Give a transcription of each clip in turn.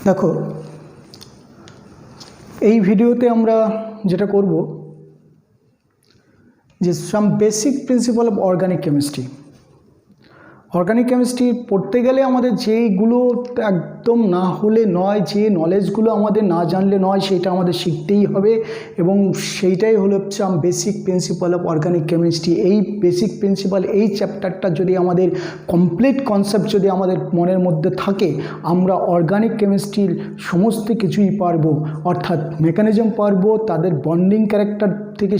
দেখো, এই ভিডিওতে আমরা যেটা করব যে some basic principal of organic chemistry. Organic chemistry পড়তে গেলে আমাদের যেইগুলো একদম না হলে নয়, যে নলেজগুলো আমাদের না জানলে নয়, সেটা আমাদের শিখতেই হবে এবং সেইটাই হলো some basic principal of organic chemistry. এই বেসিক প্রিন্সিপাল, এই চ্যাপ্টারটা যদি আমাদের কমপ্লিট কনসেপ্ট যদি আমাদের মনের মধ্যে থাকে, আমরা অর্গানিক কেমিস্ট্রির সমস্ত কিছুই পারবো। অর্থাৎ মেকানিজম পারবো, তাদের বন্ডিং ক্যারেক্টার থেকে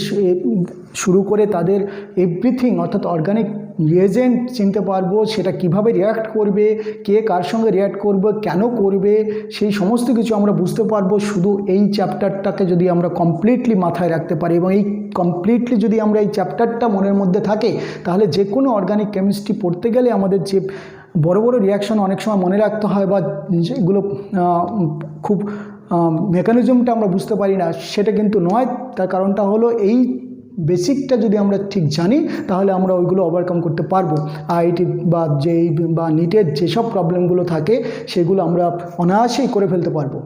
শুরু করে তাদের এভরিথিং, অর্থাৎ অর্গানিক রিয়েজেন্ট চিনতে পারবো, সেটা কিভাবে রিঅ্যাক্ট করবে, কে কার সঙ্গে রিঅ্যাক্ট করবে, কেন করবে, সেই সমস্ত কিছু আমরা বুঝতে পারবো শুধু এই চ্যাপ্টারটাকে যদি আমরা কমপ্লিটলি মাথায় রাখতে পারি। এবং এই কমপ্লিটলি যদি আমরা এই চ্যাপ্টারটা মনের মধ্যে থাকে, তাহলে যে কোনো অর্গানিক কেমিস্ট্রি পড়তে গেলে আমাদের যে বড় বড় রিয়াকশন অনেক সময় মনে রাখতে হয় বা যেগুলো খুব মেকানিজমটা আমরা বুঝতে পারি না, সেটা কিন্তু নয়। তার কারণটা হলো এই বেসিকটা যদি আমরা ঠিক জানি, তাহলে আমরা ওইগুলো ওভারকাম করতে পারবো। আইআইটি বা জেইই বা নিটের যেসব প্রবলেমগুলো থাকে, সেগুলো আমরা অনায়াসেই করে ফেলতে পারবো।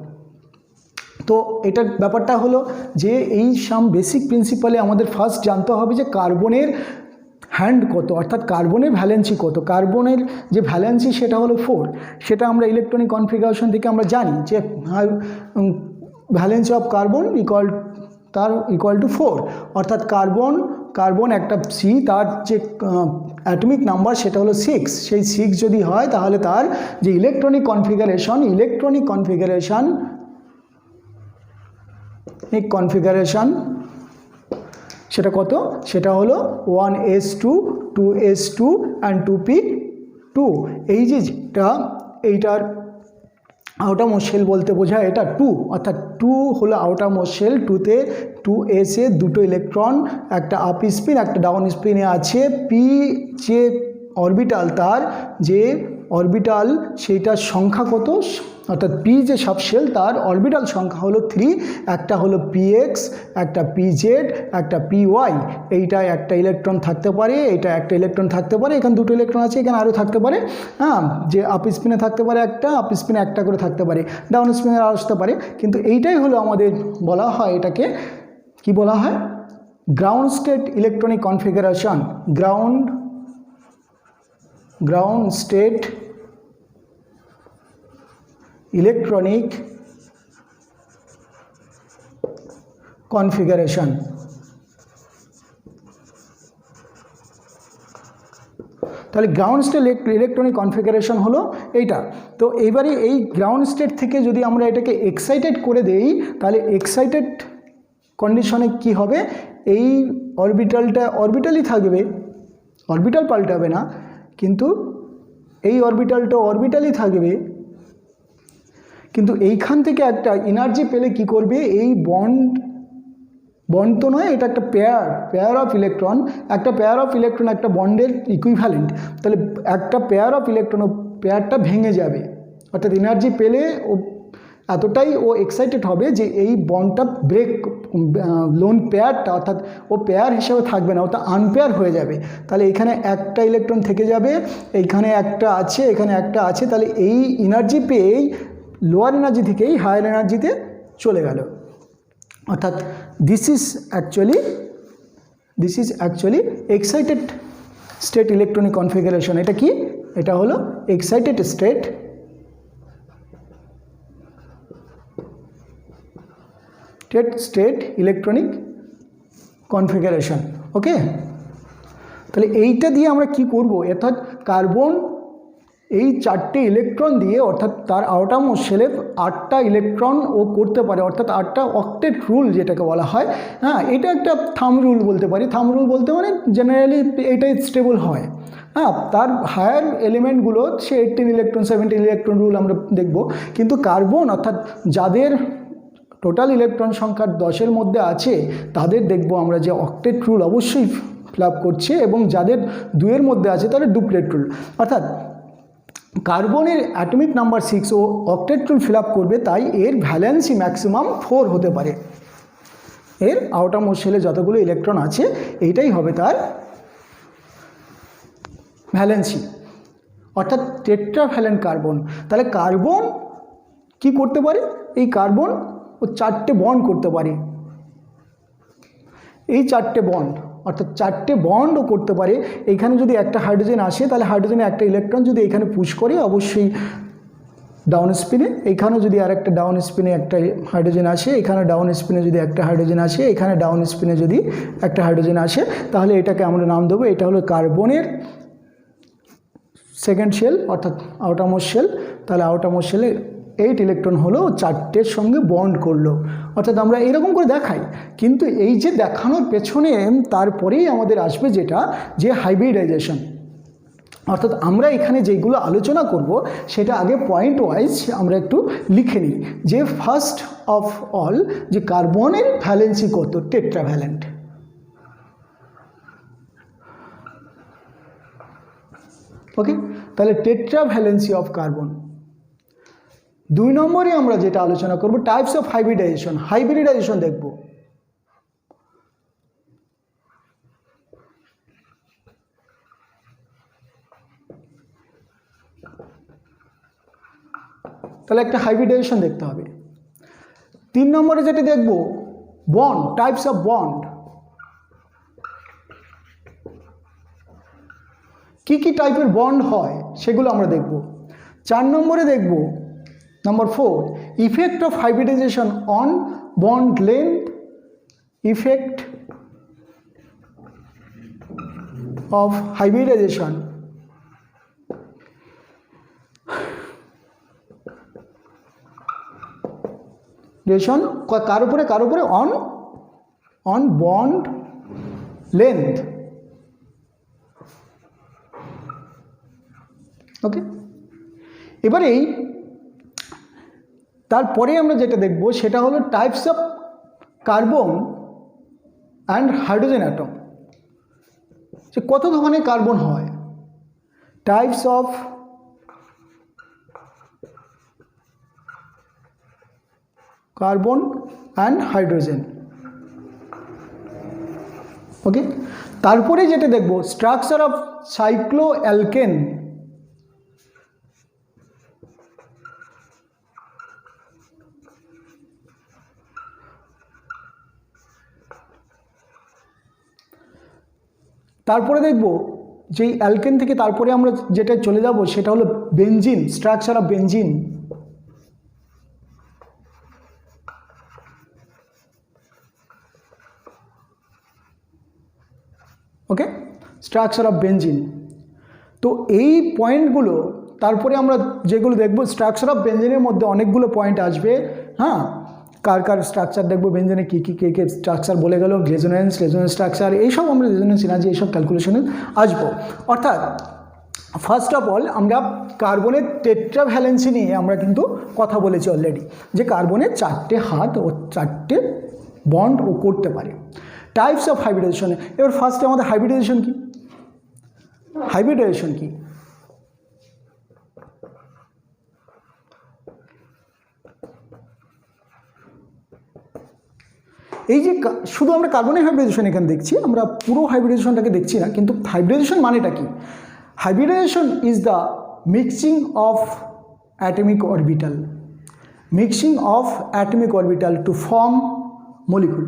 তো এটার ব্যাপারটা হলো যে এই সাম বেসিক প্রিন্সিপালে আমাদের ফার্স্ট জানতে হবে যে কার্বনের হ্যান্ড কত, অর্থাৎ কার্বনের ভ্যালেন্সি কত। কার্বনের যে ভ্যালেন্সি সেটা হলো 4। সেটা আমরা ইলেকট্রনিক কনফিগারেশন থেকে আমরা জানি যে valency of carbon equal to 4। অর্থাৎ কার্বন একটা সি, তার যে অ্যাটমিক নাম্বার সেটা হলো 6। সেই 6 যদি হয়, তাহলে তার যে ইলেকট্রনিক কনফিগারেশন সেটা কত, সেটা হলো 1s2 2s2 অ্যান্ড 2p2। এই যেটা এইটার আউটারমোস্ট শেল বলতে বোঝায় এটা 2, অর্থাৎ 2 হলো আউটারমোস্ট শেল। 2তে 2s এ দুটো ইলেকট্রন, একটা আপ স্পিন একটা ডাউন স্পিনে আছে। পি যে অরবিটাল, তার যে অরবিটাল সেইটার সংখ্যা কত, অর্থাৎ পি যে সাবশেল তার অরবিটাল সংখ্যা হলো 3। একটা হলো px, একটা pz, একটা py। এইটায় একটা ইলেকট্রন থাকতে পারে, এইটা একটা ইলেকট্রন থাকতে পারে, এখানে দুটো ইলেকট্রন আছে, এখানে আরও থাকতে পারে। হ্যাঁ, যে আপ স্পিনে থাকতে পারে একটা, আপ স্পিনে একটা করে থাকতে পারে, ডাউন স্পিনে আসতে পারে। কিন্তু এইটাই হলো আমাদের বলা হয়, এটাকে কি বলা হয়, ground state electronic configuration. Ground state electronic configuration. তাহলে গ্রাউন্ড স্টেট ইলেকট্রনিক কনফিগারেশন হলো এইটা। তো এইবারে এই গ্রাউন্ড স্টেট থেকে যদি আমরা এটাকে এক্সাইটেড করে দেই, তাহলে এক্সাইটেড কন্ডিশনে কি হবে, এই অরবিটালই থাকবে, অরবিটাল পাল্টাবে না, কিন্তু এই অরবিটালই থাকবে। কিন্তু এইখান থেকে একটা এনার্জি পেলে কি করবে, এই বন্ড তো নয়, এটা একটা পেয়ার অফ ইলেকট্রন। একটা পেয়ার অফ ইলেকট্রন একটা বন্ডের ইকুইভ্যালেন্ট। তাহলে একটা পেয়ার অফ ইলেকট্রন, পেয়ারটা ভেঙে যাবে। অর্থাৎ এনার্জি পেলে এতটাই ও এক্সাইটেড হবে যে এই বন্ডটা ব্রেক, লোন পেয়ারটা, অর্থাৎ ও পেয়ার হিসেবে থাকবে না, ওটা আনপেয়ার হয়ে যাবে। তাহলে এখানে একটা ইলেকট্রন থেকে যাবে, এইখানে একটা আছে, এখানে একটা আছে। তাহলে এই এনার্জি পেয়েই লোয়ার এনার্জি থেকেই হায়ার এনার্জিতে চলে গেল। অর্থাৎ this is actually excited state electronic configuration. এটা কি, এটা হলো এক্সাইটেড স্টেট ইলেকট্রনিক কনফিগারেশন। ওকে, তাহলে এইটা দিয়ে আমরা কি করব, অর্থাৎ কার্বন এই 4টে ইলেকট্রন দিয়ে, অর্থাৎ তার আউটারমোস্ট শেলে 8টা ইলেকট্রন ও করতে পারে, অর্থাৎ 8টা অক্টেট রুল যেটাকে বলা হয়। হ্যাঁ, এটা একটা থাম রুল বলতে পারি। থাম রুল বলতে মানে জেনারেলি এটাই স্টেবল হয়। হ্যাঁ, তার হায়ার এলিমেন্টগুলো সে 18 ইলেকট্রন 17 ইলেকট্রন রুল আমরা দেখব। কিন্তু কার্বন, অর্থাৎ যাদের টোটাল ইলেকট্রন সংখ্যা 10-এর মধ্যে আছে, তাদের দেখব আমরা যে অক্টেট রুল অবশ্যই ফিল আপ করছে, এবং যাদের 2-এর মধ্যে আছে তাদের ডুপ্লেট রুল। অর্থাৎ কার্বনের অ্যাটমিক নাম্বার 6 ও অক্টেট রুল ফিল আপ করবে, তাই এর ভ্যালেন্সি ম্যাক্সিমাম 4 হতে পারে। এর আউটারমোস্ট শেলে যতগুলো ইলেকট্রন আছে, এইটাই হবে তার ভ্যালেন্সি, অর্থাৎ টেট্রাভ্যালেন্ট কার্বন। তাহলে কার্বন কি করতে পারে, এই কার্বন ও 4টে বন্ড করতে পারে, এই 4টে বন্ড, অর্থাৎ 4টে বন্ডও করতে পারে। এইখানে যদি একটা হাইড্রোজেন আসে তাহলে হাইড্রোজেনে একটা ইলেকট্রন যদি এখানে পুশ করে অবশ্যই ডাউন স্পিনে, এখানেও যদি আর একটা ডাউন স্পিনে একটা হাইড্রোজেন আসে, এখানে ডাউন স্পিনে যদি একটা হাইড্রোজেন আসে, এখানে ডাউন স্পিনে যদি একটা হাইড্রোজেন আসে, তাহলে এটাকে আমরা নাম দেবো, এটা হলো কার্বনের সেকেন্ড শেল অর্থাৎ আউটারমোস্ট শেল। তাহলে আউটারমোস্ট শেলে 8 ইলেকট্রন হলো, 4টের সঙ্গে বন্ড করলো, অর্থাৎ আমরা এরকম করে দেখাই। কিন্তু এই যে দেখানোর পেছনে তারপরেই আমাদের আসবে যেটা, যে হাইব্রিডাইজেশন, অর্থাৎ আমরা এখানে যেগুলো আলোচনা করব সেটা আগে পয়েন্ট ওয়াইজ আমরা একটু লিখে নিই। যে ফার্স্ট অফ অল, যে কার্বনের ভ্যালেন্সি কত, টেট্রাভ্যালেন্ট। ওকে, তাহলে টেট্রাভ্যালেন্সি অফ কার্বন। 2 নম্বরে আমরা যেটা আলোচনা করব, টাইপস অফ হাইব্রিডাইজেশন। হাইব্রিডাইজেশন দেখব। তাহলে একটা হাইব্রিডাইজেশন দেখতে হবে। 3 নম্বরে যেটা দেখব, বন্ড, টাইপস অফ বন্ড। কি কি টাইপের বন্ড হয় সেগুলো আমরা দেখব। 4 নম্বরে দেখব, number 4, effect of hybridization on bond length, effect of hybridization কার উপরে অন বন্ড লেন্থ। ওকে, এবারে তারপরে আমরা যেটা দেখব সেটা হলো types of carbon and hydrogen atom, যে কত ধরনের কার্বন হয়, types of carbon and hydrogen. Okay, তারপরে যেটা দেখব, স্ট্রাকচার অফ সাইক্লোঅ্যালকেন। তারপরে দেখব যে অ্যালকেন থেকে তারপরে আমরা যেটা চলে যাব সেটা হলো benzene, structure of benzene. Okay, structure of benzene. তো এই পয়েন্টগুলো তারপরে আমরা যেগুলো দেখব, স্ট্রাকচার অফ বেনজিনের মধ্যে অনেকগুলো পয়েন্ট আসবে। হ্যাঁ, কার কার স্ট্রাকচার দেখবো, বেনজিনে কী কী কে স্ট্রাকচার বলে গেল, রেজোনেন্স স্ট্রাকচার, এইসব আমরা রেজোনেন্স এনার্জি এইসব ক্যালকুলেশনে আসবো। অর্থাৎ ফার্স্ট অফ অল আমরা কার্বনের টেট্রাভ্যালেন্সি নিয়ে আমরা কিন্তু কথা বলেছি অলরেডি, যে কার্বনের 4টে হাত ও 4টে বন্ড ও করতে পারে। টাইপস অফ হাইব্রিডাইজেশন, এবার ফার্স্টে আমাদের হাইব্রিডাইজেশন কি, হাইব্রিডাইজেশন কি? এই যে শুধু আমরা কার্বনের হাইব্রিডাইজেশন এখানে দেখছি, আমরা পুরো হাইব্রিডাইজেশনটাকে দেখছি না, কিন্তু হাইব্রিডাইজেশন মানেটা কি? Hybridization is the mixing of atomic orbital, mixing of atomic orbital to form molecule.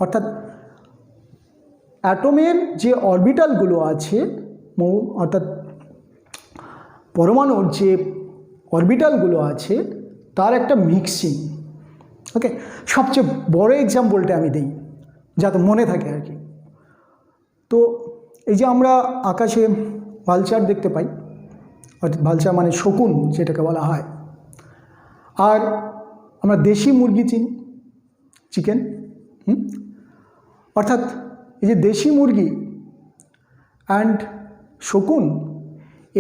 অর্থাৎ অ্যাটমের যে অরবিটালগুলো আছে, অর্থাৎ পরমাণুর যে অরবিটালগুলো আছে তার একটা মিক্সিং। ওকে, সবচেয়ে বড় এক্সাম্পলটা আমি দিই যাতে মনে থাকে আর কি। তো এই যে আমরা আকাশে ভালচার দেখতে পাই, অর্থাৎ ভালচার মানে শকুন যেটাকে বলা হয়, আর আমরা দেশি মুরগি চিনি, চিকেন। অর্থাৎ এই যে দেশি মুরগি অ্যান্ড শকুন,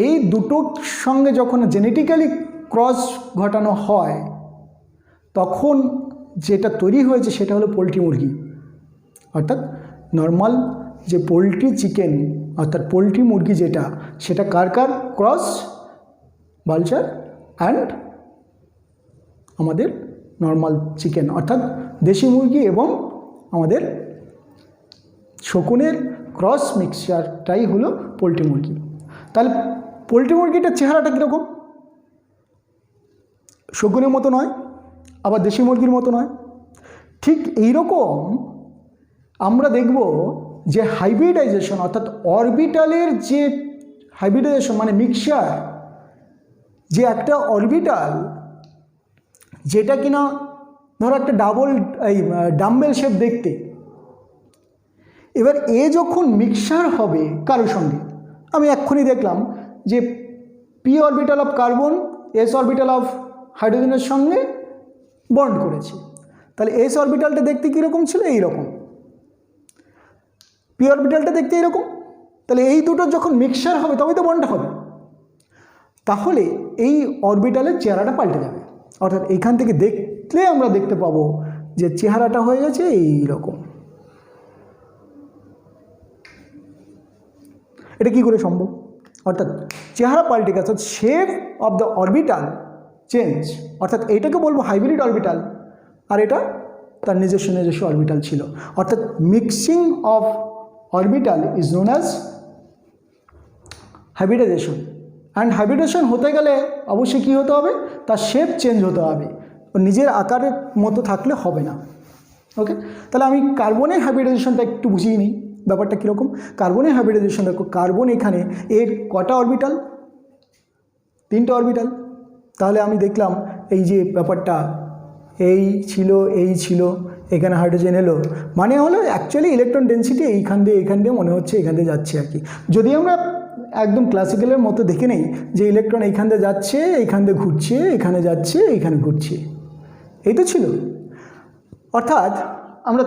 এই দুটোর সঙ্গে যখন জেনেটিক্যালি ক্রস ঘটানো হয় তখন যেটা তৈরি হয়েছে সেটা হলো পোলট্রি মুরগি। অর্থাৎ নর্মাল যে পোলট্রি চিকেন অর্থাৎ পোলট্রি মুরগি যেটা, সেটা কার কার ক্রস, ভালচার অ্যান্ড আমাদের নর্মাল চিকেন, অর্থাৎ দেশি মুরগি এবং আমাদের শকুনের ক্রস মিক্সচারটাই হলো পোলট্রি মুরগি। তাহলে পোলট্রি মুরগিটার চেহারাটা কীরকম? শকুনের মতো নয়, আবার দেশি মুরগির মতো নয়। ঠিক এইরকম আমরা দেখব যে হাইব্রিডাইজেশন অর্থাৎ অরবিটালের যে হাইব্রিডাইজেশন মানে মিক্সচার, যে একটা অরবিটাল যেটা কিনা ধরো একটা ডাম্বেল শেপ দেখতে, এবার এ যখন মিক্সচার হবে কারোর সঙ্গে, আমি এক্ষুনি দেখলাম যে P orbital of carbon S orbital of হাইড্রোজেনের সঙ্গে বন্ড করেছি, তাহলে এস অরবিটালটা দেখতে কীরকম ছিল, এইরকম। পি অরবিটালটা দেখতে এইরকম। তাহলে এই দুটো যখন মিক্সচার হবে তবেই তো বন্ড হবে। তাহলে এই অরবিটালের চেহারাটা পাল্টে যাবে, অর্থাৎ এইখান থেকে দেখলে আমরা দেখতে পাবো যে চেহারাটা হয়ে গেছে এইরকম। এটা কি করে সম্ভব? অর্থাৎ চেহারা পাল্টে গেছে, অর্থাৎ shape of the orbital change, অর্থাৎ এইটাকে বলবো হাইব্রিড অরবিটাল, আর এটা তার নিজস্ব অরবিটাল ছিল। অর্থাৎ mixing of orbital is known as hybridization. And hybridization হতে গেলে অবশ্যই কী হতে হবে, তার শেপ চেঞ্জ হতে হবে, নিজের আকারের মতো থাকলে হবে না। ওকে, তাহলে আমি কার্বনের হাইব্রিডাইজেশনটা একটু বুঝিয়ে নিই, ব্যাপারটা কীরকম। কার্বনের হাইব্রিডাইজেশন দেখো, কার্বন এখানে এর কটা অরবিটাল, 3টে অরবিটাল। তাহলে আমি দেখলাম এই যে ব্যাপারটা এই ছিল, এখানে হাইড্রোজেন এলো, মানে হলো অ্যাকচুয়ালি ইলেকট্রন ডেন্সিটি এইখান দিয়ে মনে হচ্ছে এখান দিয়ে যাচ্ছে আর কি। যদি আমরা একদম ক্লাসিক্যালের মতো দেখে নেই যে ইলেকট্রন এইখান দিয়ে যাচ্ছে, এইখান দিয়ে ঘুরছে, এখানে যাচ্ছে, এইখানে ঘুরছে, এই তো ছিল। অর্থাৎ আমরা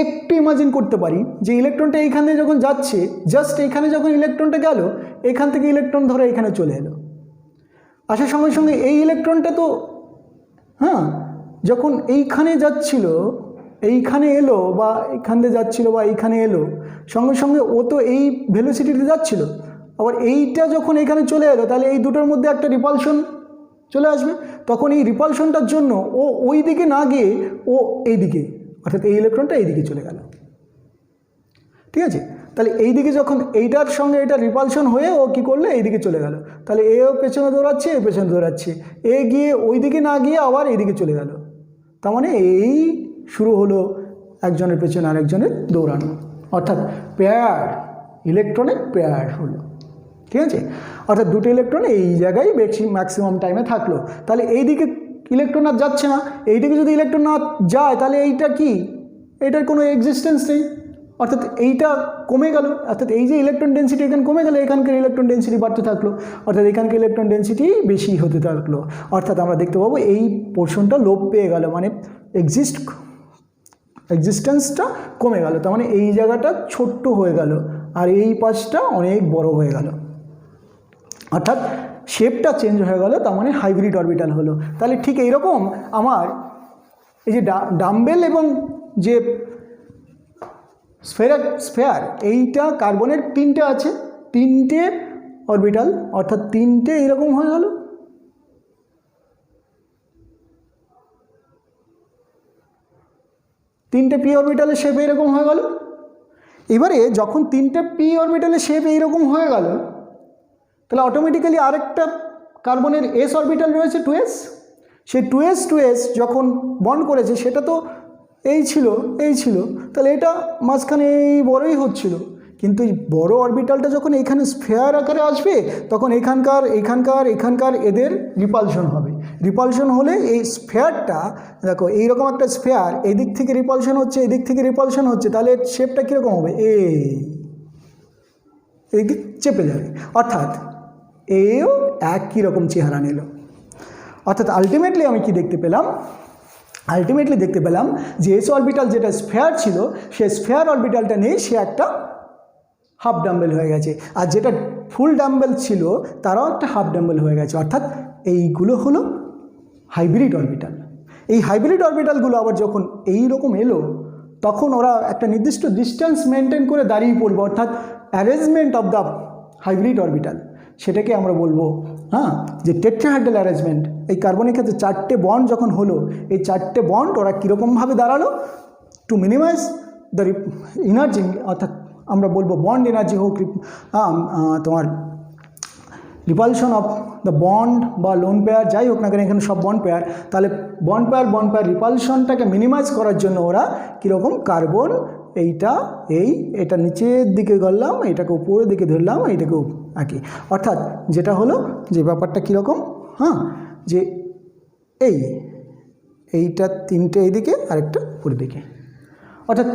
একটু ইমাজিন করতে পারি যে ইলেকট্রনটা এইখান দিয়ে যখন যাচ্ছে, জাস্ট এইখানে যখন ইলেকট্রনটা গেল, এখান থেকে ইলেকট্রন ধরে এখানে চলে এলো, আসার সঙ্গে সঙ্গে এই ইলেকট্রনটা তো যখন এইখানে যাচ্ছিল, এইখানে এলো, বা এইখান দিয়ে যাচ্ছিল বা এইখানে এলো, সঙ্গে সঙ্গে ও তো এই ভেলোসিটিতে যাচ্ছিল, আবার এইটা যখন এখানে চলে এলো, তাহলে এই দুটোর মধ্যে একটা রিপালশন চলে আসবে। তখন এই রিপালশনটার জন্য ও ওই দিকে না গিয়ে ও এই দিকে, অর্থাৎ এই ইলেকট্রনটা এই দিকে চলে গেল। ঠিক আছে, তাহলে এই দিকে যখন এইটার সঙ্গে এটা রিপালশন হয়ে ও কী করলো, এই দিকে চলে গেল, তাহলে এও পেছনে দৌড়াচ্ছে, এ পেছনে দৌড়াচ্ছে, এ গিয়ে ওই দিকে না গিয়ে আবার এই দিকে চলে গেল। তার মানে এই শুরু হলো একজনের পেছনে আরেকজনের দৌড়ানো, অর্থাৎ পেয়ার, ইলেকট্রনের পেয়ার হলো। ঠিক আছে, অর্থাৎ দুটো ইলেকট্রন এই জায়গায় ম্যাক্সিমাম টাইমে থাকলো। তাহলে এই দিকে ইলেকট্রন আর যাচ্ছে না, এই দিকে যদি ইলেকট্রন না যায় তাহলে এইটা কি, এটার কোনো এক্সিস্টেন্স নেই, অর্থাৎ এইটা কমে গেল। অর্থাৎ এই যে ইলেকট্রন ডেন্সিটি এখানে কমে গেল, এখানকার ইলেকট্রন ডেন্সিটি বাড়তে থাকলো, অর্থাৎ এখানকার ইলেকট্রন ডেন্সিটি বেশি হতে থাকলো। অর্থাৎ আমরা দেখতে পাবো এই পোর্শনটা লোপ পেয়ে গেল, মানে এক্সিস্টেন্সটা কমে গেল। তার মানে এই জায়গাটা ছোট্ট হয়ে গেল আর এই পাশটা অনেক বড় হয়ে গেল, অর্থাৎ শেপটা চেঞ্জ হয়ে গেল, তার মানে হাইব্রিড অরবিটাল হলো। তাহলে ঠিক এইরকম আমার এই যে ডাম্বেল এবং যে স্ফেয়ার, এইটা কার্বনের 3টে আছে, 3টে অরবিটাল, অর্থাৎ 3টে এইরকম হয়ে গেল। তিনটে পি অরবিটালের শেপ এইরকম হয়ে গেল। এবারে যখন 3টে পি অরবিটালের শেপ এইরকম হয়ে গেল, তাহলে অটোমেটিক্যালি আরেকটা কার্বনের এস অরবিটাল রয়েছে 2s, সেই 2s যখন বন্ড করেছে সেটা তো এই ছিল, তাহলে এটা মাঝখানে এই বড়ই হচ্ছিল, কিন্তু এই বড় অরবিটালটা যখন এখানে স্ফেয়ার আকারে আসবে তখন এখানকার এদের রিপালশন হবে। রিপালশন হলে এই স্ফেয়ারটা দেখো, এইরকম একটা স্ফেয়ার, এদিক থেকে রিপালশন হচ্ছে, এদিক থেকে রিপালশন হচ্ছে, তাহলে শেপটা কীরকম হবে, এদিক চেপে যাবে, অর্থাৎ এও একই রকম চেহারা নিল। অর্থাৎ আলটিমেটলি আমি কি দেখতে পেলাম, দেখতে পেলাম যে এস অরবিটাল যেটা স্ফেয়ার ছিল, সে স্ফেয়ার অরবিটালটা নেই, সে একটা হাফ ডাম্বেল হয়ে গেছে, আর যেটা ফুল ডাম্বেল ছিল তারাও একটা হাফ ডাম্বেল হয়ে গেছে। অর্থাৎ এইগুলো হলো হাইব্রিড অরবিটাল। এই হাইব্রিড অরবিটালগুলো আবার যখন এই রকম এলো, তখন ওরা একটা নির্দিষ্ট ডিস্টেন্স মেনটেন করে দাঁড়িয়ে পড়বে, অর্থাৎ arrangement of the hybrid orbital, সেটাকে আমরা বলবো যে টেট্রাহেড্রাল অ্যারেঞ্জমেন্ট। এই কার্বনিক ক্ষেত্রে 4টে বন্ড যখন হলো, এই 4টে বন্ড ওরা কীরকমভাবে দাঁড়ালো, টু মিনিমাইজ দ্য এনার্জি, অর্থাৎ আমরা বলবো বন্ড এনার্জি হোক, তোমার রিপালশন অফ দ্য বন্ড বা লোন পেয়ার যাই হোক না কেন, এখানে সব বন্ড পেয়ার, তাহলে বন্ড পেয়ার রিপালশনটাকে মিনিমাইজ করার জন্য ওরা কীরকম কার্বন এটা নিচের দিকে গড়লাম, এটাকে উপরের দিকে ধরলাম, এইটাকে আঁকি, অর্থাৎ যেটা হলো যে ব্যাপারটা কীরকম, হ্যাঁ, যে এইটা তিনটে এইদিকে আরেকটা উপরের দিকে, অর্থাৎ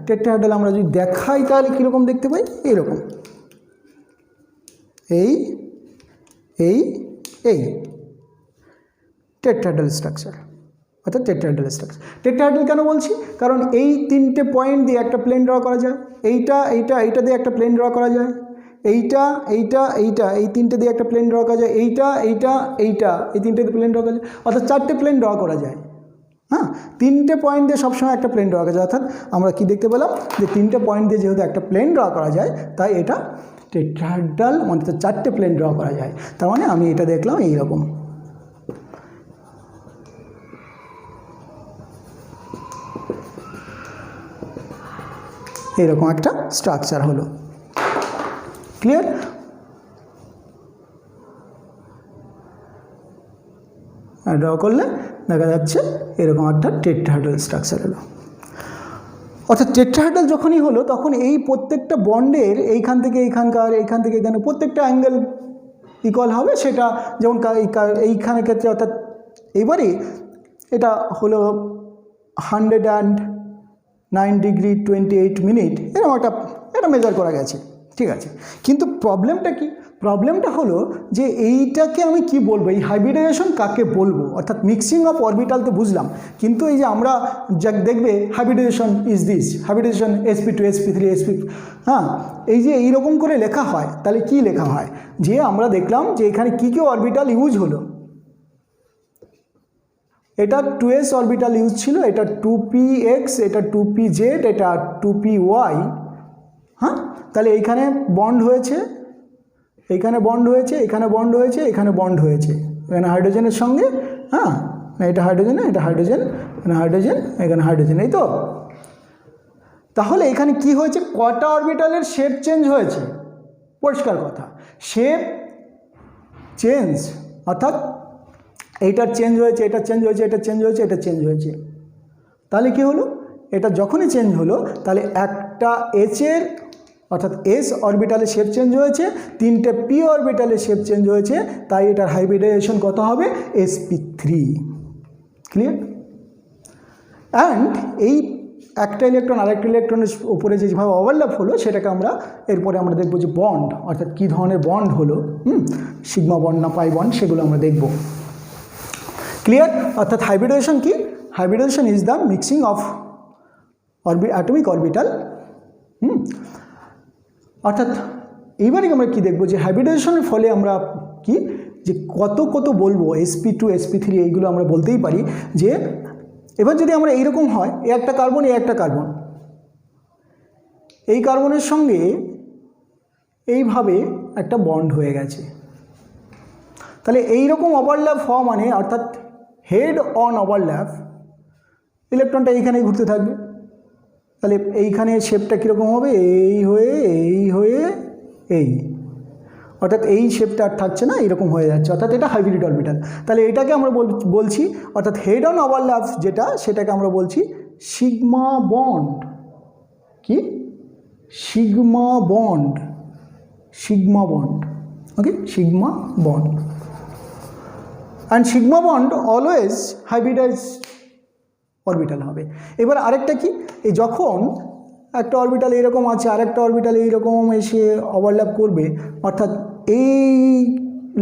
টেট্রাহাইড্রাল আমরা যদি দেখাই তাহলে কীরকম দেখতে পাই, এইরকম, এই টেট্রাহাইড্রাল স্ট্রাকচার, অর্থাৎ টেট্রাহাইড্রাল কেন বলছি, কারণ এই তিনটে পয়েন্ট দিয়ে একটা প্লেন ড্র করা যায়, এইটা দিয়ে একটা প্লেন ড্র করা যায়, এইটা এই তিনটে দিয়ে একটা প্লেন ড্র করা যায়, এইটা এই তিনটে দিয়ে প্লেন ড্র করা যায়, অর্থাৎ চারটে প্লেন ড্র করা যায়। হ্যাঁ, তিনটে পয়েন্ট দিয়ে সবসময় একটা প্লেন ড্র করা যায়, অর্থাৎ আমরা কি দেখতে পেলাম যে তিনটে পয়েন্ট দিয়ে যেহেতু একটা প্লেন ড্র করা যায়, তাই এটা টেট্রাহাইড্রাল, মানে চারটে প্লেন ড্র করা যায়। তার মানে আমি এটা দেখলাম এইরকম, এরকম একটা স্ট্রাকচার হলো। ক্লিয়ার? ড্র করলে দেখা যাচ্ছে এরকম একটা টেট্রাহাইড্রাল স্ট্রাকচার হলো। অর্থাৎ টেট্রাহাইড্রাল যখনই হলো তখন এই প্রত্যেকটা বন্ডের এইখান থেকে এখানে প্রত্যেকটা অ্যাঙ্গেল ইকুয়াল হবে, সেটা যেমন এইখানে ক্ষেত্রে, অর্থাৎ এইবারে এটা হলো 109 ডিগ্রি 28 মিনিট, এরকম এটা মেজার করা গেছে, ঠিক আছে। কিন্তু প্রবলেমটা কি, প্রবলেমটা হলো যে এইটাকে আমি কি বলবো, এই হাইব্রিডাইজেশন কাকে বলবো, অর্থাৎ মিক্সিং অফ অরবিটাল তো বুঝলাম, কিন্তু এই যে আমরা যা দেখবে hybridization is this, hybridization sp2 sp3 sp, হ্যাঁ, এই যে এইরকম করে লেখা হয়, তাহলে কি লেখা হয়, যে আমরা দেখলাম যে এখানে কী অরবিটাল ইউজ হলো, এটা 2s অরবিটাল ইউজ ছিল, এটা 2px, এটা 2pz, এটা 2py, হ্যাঁ, তাহলে এইখানে বন্ড হয়েছে, এইখানে বন্ড হয়েছে, এখানে বন্ড হয়েছে, এখানে বন্ড হয়েছে, এখানে হাইড্রোজেনের সঙ্গে, হ্যাঁ, এটা হাইড্রোজেন, এটা হাইড্রোজেন, এখানে হাইড্রোজেন, এখানে হাইড্রোজেন, এই তো। তাহলে এখানে কি হয়েছে, কটা অরবিটালের শেপ চেঞ্জ হয়েছে, পরিষ্কার কথা, শেপ চেঞ্জ, অর্থাৎ এইটার চেঞ্জ হয়েছে, এটা চেঞ্জ হয়েছে, এটা চেঞ্জ হয়েছে, এটা চেঞ্জ হয়েছে, তাহলে কি হলো, এটা যখনই চেঞ্জ হলো তাহলে একটা এইচের, অর্থাৎ এস অরবিটালের শেপ চেঞ্জ হয়েছে, তিনটে পি অরবিটালের শেপ চেঞ্জ হয়েছে, তাই এটার হাইব্রিডাইজেশন কত হবে, sp3। ক্লিয়ার? অ্যান্ড এই একটা ইলেকট্রন আরেকটা ইলেকট্রনের উপরে যেভাবে ওভারল্যাপ হলো, সেটাকে আমরা এরপরে আমরা দেখব যে বন্ড, অর্থাৎ কী ধরনের বন্ড হলো, সিগমা বন্ড না পাই বন্ড, সেগুলো আমরা দেখব। ক্লিয়ার? অর্থাৎ হাইব্রিডাইজেশন কি, hybridization is the mixing of atomic orbital. অর্থাৎ এইবারে আমরা কি দেখব, যে হাইব্রিডাইজেশনের ফলে আমরা কি, যে কত বলবো, sp2 sp3 এইগুলো আমরা বলতেই পারি, যে এবার যদি আমরা এইরকম হয়, এ একটা কার্বন, এ একটা কার্বন, এই কার্বনের সঙ্গে এইভাবে একটা বন্ড হয়ে গেছে, তাহলে এইরকম ওভারল্যাপ হওয়া মানে, অর্থাৎ হেড অন ওভারল্যাপ, ইলেকট্রনটা এইখানেই ঘুরতে থাকবে, তাহলে এইখানে শেপটা কীরকম হবে, এই হয়ে এই, অর্থাৎ এই শেপটা আর থাকছে না, এইরকম হয়ে যাচ্ছে, অর্থাৎ এটা হাইব্রিড অরবিটাল। তাহলে এটাকে আমরা বলছি, অর্থাৎ হেড অন ওভারল্যাপ যেটা, সেটাকে আমরা বলছি সিগমা বন্ড। কি? Sigma bond, okay, sigma bond. And sigma bond always hybridise orbital হবে। এবার আরেকটা কি, এই যখন একটা অরবিটাল এইরকম আছে, আরেকটা অরবিটাল এইরকম এসে ওভারল্যাপ করবে, অর্থাৎ এই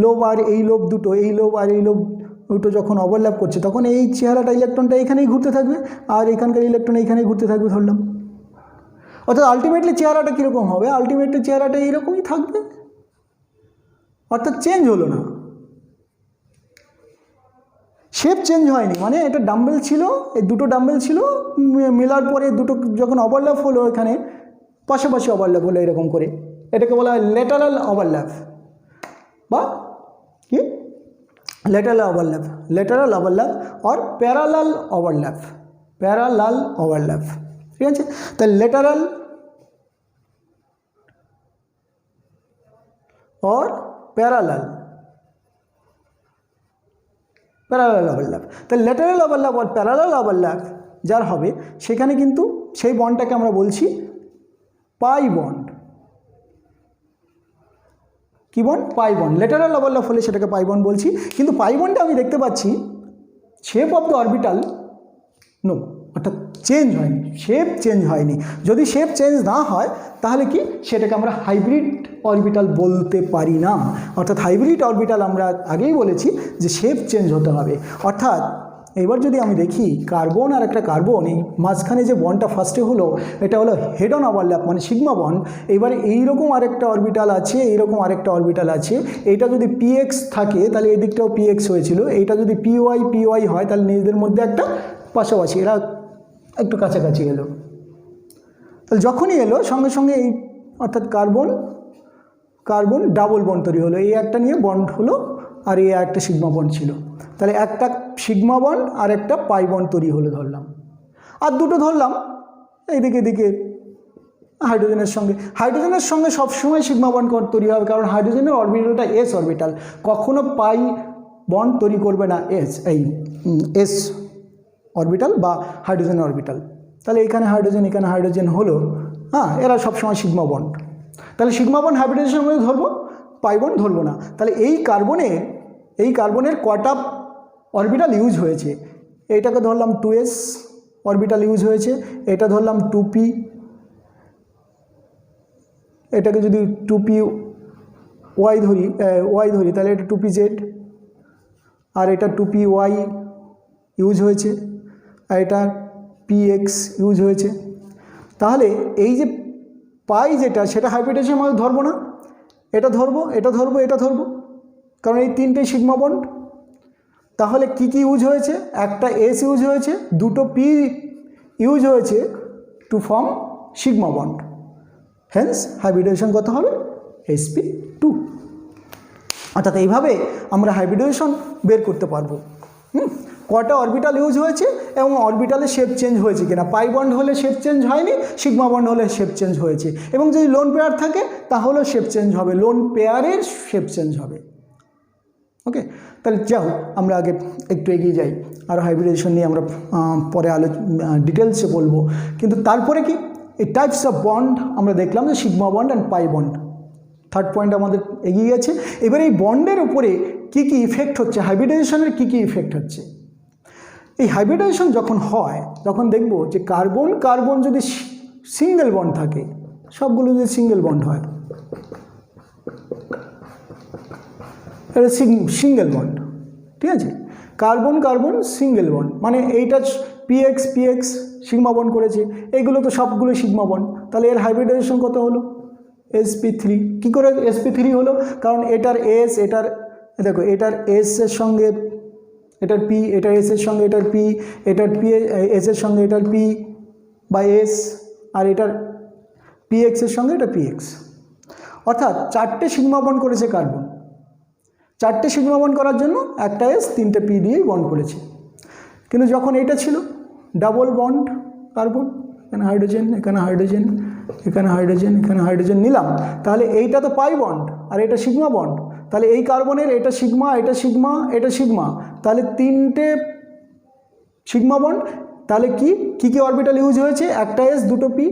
লোব আর এই লোব দুটো, এই লোব আর এই লোব দুটো যখন ওভারল্যাপ করছে, তখন এই চেহারাটা, ইলেকট্রনটা এখানেই ঘুরতে থাকবে, আর এখানকার ইলেকট্রন এইখানেই ঘুরতে থাকবে ধরলাম। অর্থাৎ আলটিমেটলি চেহারাটা কীরকম হবে, আলটিমেটলি চেহারাটা এইরকমই থাকবে, অর্থাৎ চেঞ্জ হলো না, শেপ চেঞ্জ হয়নি, মানে এটা ডাম্বেল ছিল, এই দুটো ডাম্বেল ছিল, মেলার পরে দুটো যখন ওভারল্যাপ হলো, এখানে পাশাপাশি ওভারল্যাপ হলো এরকম করে, এটাকে বলা হয় ল্যাটারাল ওভারল্যাপ, বা কি lateral overlap or parallel overlap, ঠিক আছে। তাহলে ল্যাটারাল অর প্যারালাল ওভারল্যাপ। তাহলে lateral overlap are parallel overlap যার হবে সেখানে কিন্তু সেই বন্ডটাকে আমরা বলছি পাই বন্ড। কি bond? Pi bond. Lateral overlap হলে সেটাকে পাই বন্ড বলছি। কিন্তু পাই বন্ডে আমি দেখতে পাচ্ছি shape of the orbital no, অর্থাৎ চেঞ্জ হয়নি, শেপ চেঞ্জ হয়নি। যদি শেপ চেঞ্জ না হয় তাহলে কি সেটাকে আমরা হাইব্রিড অরবিটাল বলতে পারি না। অর্থাৎ হাইব্রিড অরবিটাল আমরা আগেই বলেছি যে শেপ চেঞ্জ হতে হবে। অর্থাৎ এবার যদি আমি দেখি কার্বন আর একটা কার্বন, এই মাঝখানে যে বন্ডটা ফার্স্টে হলো এটা হলো হেড অন ওভারল্যাপ মানে সিগমা বন্ড। এবারে এইরকম আরেকটা অরবিটাল আছে, এইরকম আরেকটা অরবিটাল আছে। এইটা যদি পিএক্স থাকে তাহলে এই দিকটাও পিএক্স হয়েছিল, এইটা যদি পিওয়াই হয় তাহলে নিজেদের মধ্যে একটা পাশাপাশি এরা একটু কাছাকাছি এলো। তাহলে যখনই এলো সঙ্গে সঙ্গে এই অর্থাৎ কার্বন ডাবল বন্ড তৈরি হলো, এই একটা নিয়ে বন্ড হলো আর এই একটা সিগমা বন্ড ছিল। তাহলে একটা সিগমা বন্ড আর একটা পাই বন্ড তৈরি হলো ধরলাম। আর দুটো ধরলাম এইদিকে এদিকে হাইড্রোজেনের সঙ্গে সবসময় সিগমা বন্ড তৈরি হবে, কারণ হাইড্রোজেনের অরবিটালটা এস অরবিটাল, কখনো পাই বন্ড তৈরি করবে না এস অরবিটাল বা হাইড্রোজেন অরবিটাল। তাহলে এখানে হাইড্রোজেন হলো, হ্যাঁ, এরা সবসময় সিগমা বন্ড। তাহলে সিগমা বন্ড হাইব্রিডেশনের মধ্যে ধরবো, পাই বন্ড ধরবো না। তাহলে এই কার্বনের কটা অরবিটাল ইউজ হয়েছে? এইটাকে ধরলাম 2s অরবিটাল ইউজ হয়েছে, এটা ধরলাম 2p, এটাকে যদি 2py ধরি তাহলে এটা 2pz, আর এটা 2py ইউজ হয়েছে, আর এটা px ইউজ হয়েছে। তাহলে এই যে পাই যেটা সেটা হাইব্রিডেশনের মধ্যে ধরবো না, এটা ধরবো, কারণ এই তিনটেই সিগমা বন্ড। তাহলে কি ইউজ হয়েছে? একটা এস ইউজ হয়েছে, দুটো পি ইউজ হয়েছে to form sigma bond. Hence hybridization কত হবে? sp2। অর্থাৎ এইভাবে আমরা হাইব্রিডেশন বের করতে পারবো। কটা অরবিটাল ইউজ হয়েছে এবং অরবিটালে শেপ চেঞ্জ হয়েছে কিনা। পাই বন্ড হলে শেপ চেঞ্জ হয়নি, সিগমা বন্ড হলে শেপ চেঞ্জ হয়েছে। এবং যদি লোন পেয়ার থাকে তাহলেও শেপ চেঞ্জ হবে, লোন পেয়ারের শেপ চেঞ্জ হবে। ওকে, তাহলে যাও আমরা আগে একটু এগিয়ে যাই, আর হাইব্রিডেশন নিয়ে আমরা পরে ডিটেলসে বলবো। কিন্তু তারপরে কি এই টাইপস অফ বন্ড আমরা দেখলাম যে sigma bond and pi bond. Third point আমাদের এগিয়ে গেছে। এবার এই বন্ডের উপরে কি ইফেক্ট হচ্ছে, হাইব্রিডাইজেশনের কি ইফেক্ট হচ্ছে। এই হাইব্রিডাইজেশন যখন হয় তখন দেখব যে কার্বন যদি সিঙ্গেল বন্ড থাকে, সবগুলো যদি সিঙ্গেল বন্ড হয়, এটা সিঙ্গেল বন্ড, ঠিক আছে। কার্বন সিঙ্গেল বন্ড মানে এইটা পিএক্স সিগমা বন্ড করেছে, এইগুলো তো সবগুলো সিগমা বন্ড। তাহলে এর হাইব্রিডাইজেশন কত হলো? sp3। কী করে sp3 হলো? কারণ এটার এস, দেখো এটার এস এর সঙ্গে এটার পি, এটার এস এর সঙ্গে এটার পি, এটার পি এস এর সঙ্গে এটার পি বা এস, আর এটার পিএক্স এর সঙ্গে এটা পিএক্স। অর্থাৎ চারটে সিগমা বন্ড করেছে কার্বন। চারটে সিগমা বন্ড করার জন্য একটা এস, তিনটে পি দিয়েই বন্ড করেছে। কিন্তু যখন এটা ছিল ডাবল বন্ড কার্বন, এখানে হাইড্রোজেন, এখানে হাইড্রোজেন, এখানে হাইড্রোজেন, এখানে হাইড্রোজেন নিলাম, তাহলে এইটা তো পাই বন্ড আর এটা সিগমা বন্ড। তাহলে এই কার্বনের এটা সিগমা, তাহলে তিনটে সিগমা বন্ড। তাহলে কি অরবিটাল ইউজ হয়েছে? একটা এস, দুটো পি,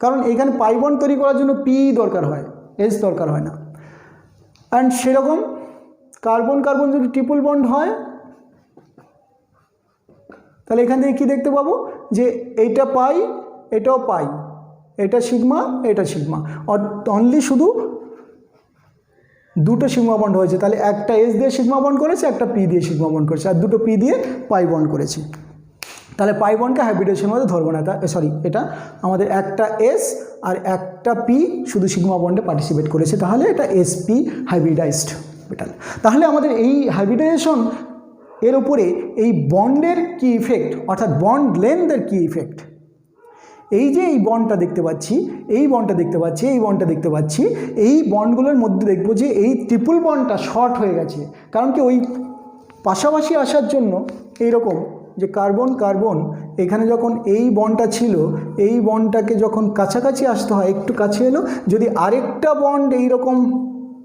কারণ এখানে পাই বন্ড তৈরি করার জন্য পি দরকার হয়, এস দরকার হয় না। অ্যান্ড সেরকম কার্বন যদি ট্রিপল বন্ড হয় তাহলে এখান থেকে কী দেখতে পাবো যে এইটা পাই, এটাও পাই, এটা সিগমা, অনলি শুধু দুটো সিগমা বন্ড হয়েছে। তাহলে একটা এস দিয়ে সিগমা বন্ড করেছে, একটা পি দিয়ে সিগমা বন্ড করেছে, আর দুটো পি দিয়ে পাই বন্ড করেছে। তাহলে পাই বন্ডকে হাইব্রিডেশনের মধ্যে ধরবো না, এটা আমাদের একটা এস আর একটা পি শুধু সিগমা বন্ডে পার্টিসিপেট করেছে, তাহলে এটা sp হাইব্রিডাইজড অরবিটাল। তাহলে আমাদের এই হাইব্রিডাইজেশন এর উপরে এই বন্ডের কি ইফেক্ট, অর্থাৎ বন্ড লেন্থের কি ইফেক্ট। এই যে এই বন্ডটা দেখতে পাচ্ছি, এই বন্ডগুলোর মধ্যে দেখবো যে এই ট্রিপল বন্ডটা শর্ট হয়ে গেছে। কারণ কি ওই পাশাপাশি আসার জন্য এইরকম যে কার্বন এখানে যখন এই বন্ডটা ছিল, এই বন্ডটাকে যখন কাছাকাছি আসতে হয়, একটু কাছে এলো, যদি আরেকটা বন্ড এইরকম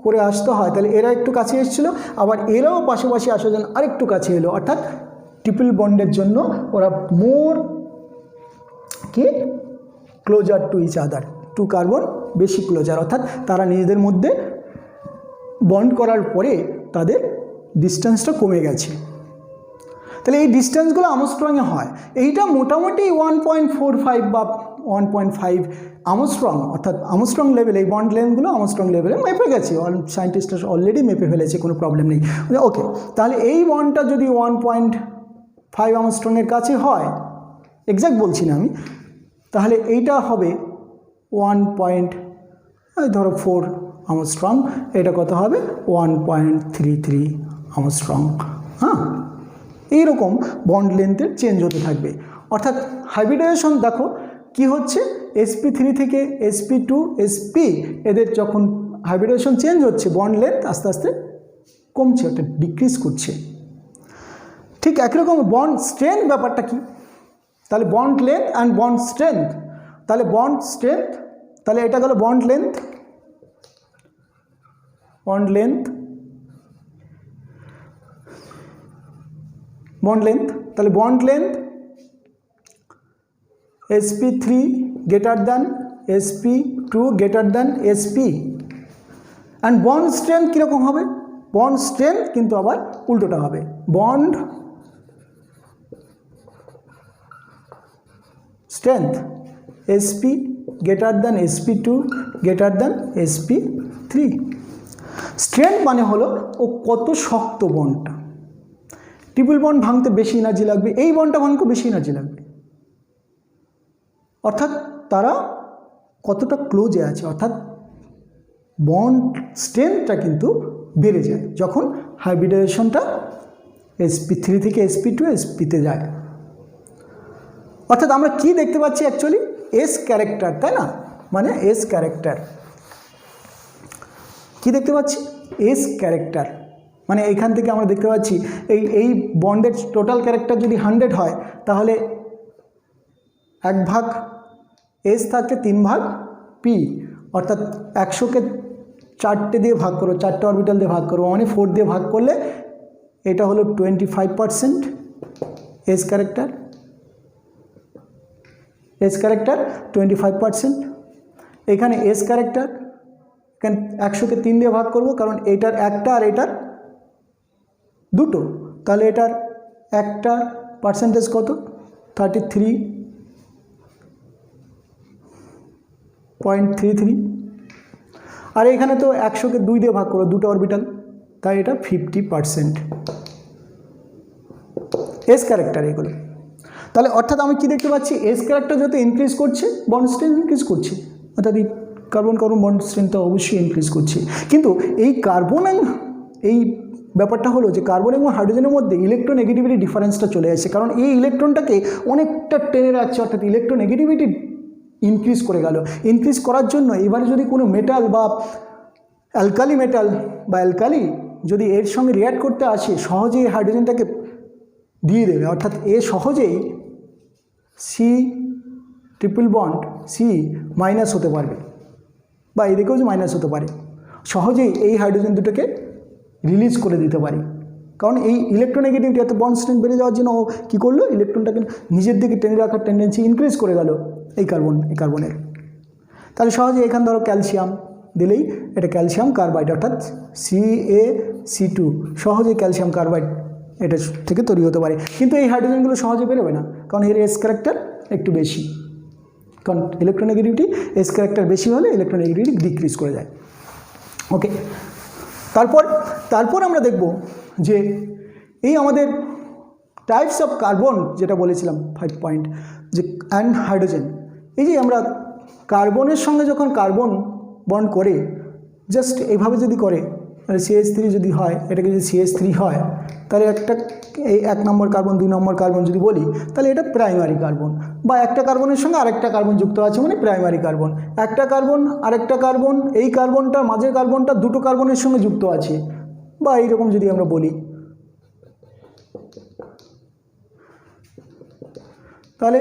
করে আসতে হয়, তাহলে এরা একটু কাছে এসেছিলো, আবার এরাও পাশাপাশি আসার জন্য আরেকটু কাছে এলো, অর্থাৎ ট্রিপল বন্ডের জন্য ওরা মোর কি closer to each other, to carbon বেশি ক্লোজার, অর্থাৎ তারা নিজেদের মধ্যে বন্ড করার পরে তাদের ডিস্টেন্সটা কমে গেছে। তাহলে এই ডিস্টেন্সগুলো আমস্ট্রংয়ে হয়, এইটা মোটামুটি 1.45 বা 1.5 আমস্ট্রং, অর্থাৎ আমস্ট্রং লেভেল, এই বন্ড লেন্থগুলো আমস্ট্রং লেভেলে মেপে গেছে, সায়েন্টিস্টরা অলরেডি মেপে ফেলেছে, কোনো প্রবলেম নেই। ওকে, তাহলে এই বন্ডটা যদি 1.5 আমস্ট্রংয়ের কাছে হয়, এক্স্যাক্ট বলছি না আমি, তাহলে এইটা হবে 1.4 আমস্ট্রং, এটা কত হবে 1.33 আমস্ট্রং। হ্যাঁ, এইরকম বন্ড লেন্থের চেঞ্জ হতে থাকবে, অর্থাৎ হাইব্রিডাইজেশন দেখো কি হচ্ছে, sp3 থেকে sp2 sp, এদের যখন হাইব্রিডাইজেশন চেঞ্জ হচ্ছে বন্ড লেন্থ আস্তে আস্তে কমছে, অর্থাৎ ডিক্রিজ করছে। ঠিক একই রকম বন্ড স্ট্রেংথ ব্যাপারটা কি, তাহলে bond length and bond strength, তাহলে বন্ড স্ট্রেংথ, তাহলে এটা গেল bond length, bond length, bond length, তাহলে bond length sp3 greater than sp2 greater than sp, and bond strength কীরকম হবে, বন্ড স্ট্রেংথ কিন্তু আবার উল্টোটা হবে, bond strength sp greater than sp2 greater than sp3। Strength মানে হলো ও কত শক্ত বন্ডটা, ট্রিপল বন্ড ভাঙতে বেশি এনার্জি লাগবে, এই বন্ডটা ভাঙতে বেশি এনার্জি লাগবে, অর্থাৎ তারা কতটা ক্লোজে আছে, অর্থাৎ বন্ড স্ট্রেংথটা কিন্তু বেড়ে যায় যখন হাইব্রিডাইজেশনটা sp3 থেকে sp2 sp-তে যায়। অর্থাৎ আমরা কি দেখতে পাচ্ছি অ্যাকচুয়ালি এস ক্যারেক্টার, তাই না, মানে এস ক্যারেক্টার কি দেখতে পাচ্ছি, এস ক্যারেক্টার মানে এইখান থেকে আমরা দেখতে পাচ্ছি এই বন্ডের টোটাল ক্যারেক্টার যদি 100 হয়, তাহলে 1 ভাগ এস থাকলে 3 ভাগ পি, অর্থাৎ 100কে 4টে দিয়ে ভাগ করো, 4টে অরবিটাল দিয়ে ভাগ করো, মানে 4 দিয়ে ভাগ করলে এটা হলো 25% এস ক্যারেক্টার, এস ক্যারেক্টার 25%। এখানে এস ক্যারেক্টার, এখানে 100কে 3 দিয়ে ভাগ করব, কারণ এটার একটা আর এটার দুটো, তাহলে এটার একটা পার্সেন্টেজ কত 33.33, আর এখানে তো 100কে 2 দিয়ে ভাগ করো, দুটো অরবিটাল, তাই এটা 50% এস ক্যারেক্টার এগুলো। তাহলে অর্থাৎ আমি কি দেখতে পাচ্ছি, এস ক্যারেক্টার যত ইনক্রিজ করছে বন্ড স্ট্রেংথ ইনক্রিজ করছে, অর্থাৎ এই কার্বন কার্বন বন্ড স্ট্রেংথটা অবশ্যই ইনক্রিজ করছে। কিন্তু এই কার্বন, এই ব্যাপারটা হলো যে কার্বন এবং হাইড্রোজেনের মধ্যে ইলেকট্রোনেগেটিভিটি ডিফারেন্সটা চলে আসছে, কারণ এই ইলেকট্রনটাকে অনেকটা টেনে রাখছে, অর্থাৎ ইলেকট্রোনেগেটিভিটি ইনক্রিজ করে গেল। ইনক্রিজ করার জন্য এবারে যদি কোনো মেটাল বা অ্যালকালি মেটাল বা অ্যালকালি যদি এর সঙ্গে রিঅ্যাক্ট করতে আসে, সহজেই হাইড্রোজেনটাকে দিয়ে দেবে, অর্থাৎ এ সহজেই C triple bond C minus হতে পারবে, বা এদিকেও যে মাইনাস হতে পারে, সহজেই এই হাইড্রোজেন দুটোকে রিলিজ করে দিতে পারে, কারণ এই ইলেকট্রোনেগেটিভিটি এত বন্ড স্ট্রেংথ বেড়ে যাওয়ার জন্য ও কী করলো, ইলেকট্রনটাকে নিজের দিকে টেনে রাখার টেন্ডেন্সি ইনক্রিজ করে গেল এই কার্বনের। তাহলে সহজে এখান ধরো ক্যালসিয়াম দিলেই এটা ক্যালসিয়াম কার্বাইড, অর্থাৎ CaC2 সহজেই ক্যালসিয়াম কার্বাইড এটা থেকে তৈরি হতে পারে। কিন্তু এই হাইড্রোজেনগুলো সহজে বেরোবে না, কারণ এর এস ক্যারেক্টার একটু বেশি, কারণ ইলেকট্রোনেগেটিভিটি এস ক্যারেক্টার বেশি হলে ইলেকট্রোনেগেটিভিটি ডিক্রিজ করে যায়। ওকে, তারপর আমরা দেখব যে এই আমাদের টাইপস অফ কার্বন যেটা বলেছিলাম 5 পয়েন্ট, যে অ্যান্ড হাইড্রোজেন, এই যে আমরা কার্বনের সঙ্গে যখন কার্বন বন্ড করে জাস্ট এইভাবে যদি করে, মানে CH3 যদি হয়, এটাকে যদি CH3 হয়, তাহলে এই 1 নম্বর কার্বন 2 নম্বর কার্বন যদি বলি, তাহলে এটা প্রাইমারি কার্বন, বা একটা কার্বনের সঙ্গে আরেকটা কার্বন যুক্ত আছে মানে প্রাইমারি কার্বন। একটা কার্বন আরেকটা কার্বন, এই কার্বনটার মাঝের কার্বনটা দুটো কার্বনের সঙ্গে যুক্ত আছে, বা এইরকম যদি আমরা বলি, তাহলে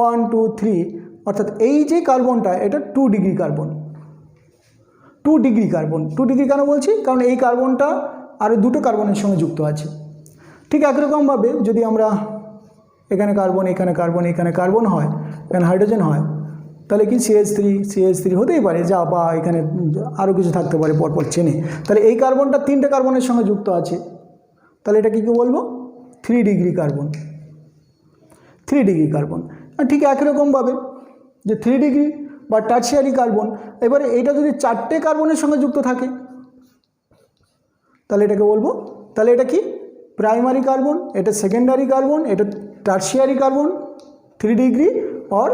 1 2 3, অর্থাৎ এই যে কার্বনটা এটা 2 degree carbon, 2 degree carbon. 2 degree কেন বলছি? কারণ এই কার্বনটা আরও দুটো কার্বনের সঙ্গে যুক্ত আছে। ঠিক একরকমভাবে যদি আমরা এখানে কার্বন, এখানে কার্বন, এখানে কার্বন হয়, এখানে হাইড্রোজেন হয়, তাহলে কি CH3 হতেই পারে, যা বা এখানে আরও কিছু থাকতে পারে পরপর চেনে। তাহলে এই কার্বনটা 3টে কার্বনের সঙ্গে যুক্ত আছে, তাহলে এটা কী বলবো? 3 ডিগ্রি কার্বন। 3 degree carbon. আর ঠিক একরকমভাবে যে 3 ডিগ্রি বা টার্সিয়ারি কার্বন, এবারে এটা যদি 4টে কার্বনের সঙ্গে যুক্ত থাকে তাহলে এটাকে বলবো, তাহলে এটা কি? প্রাইমারি কার্বন, এটা সেকেন্ডারি কার্বন, এটা টার্সিয়ারি কার্বন 3 ডিগ্রি और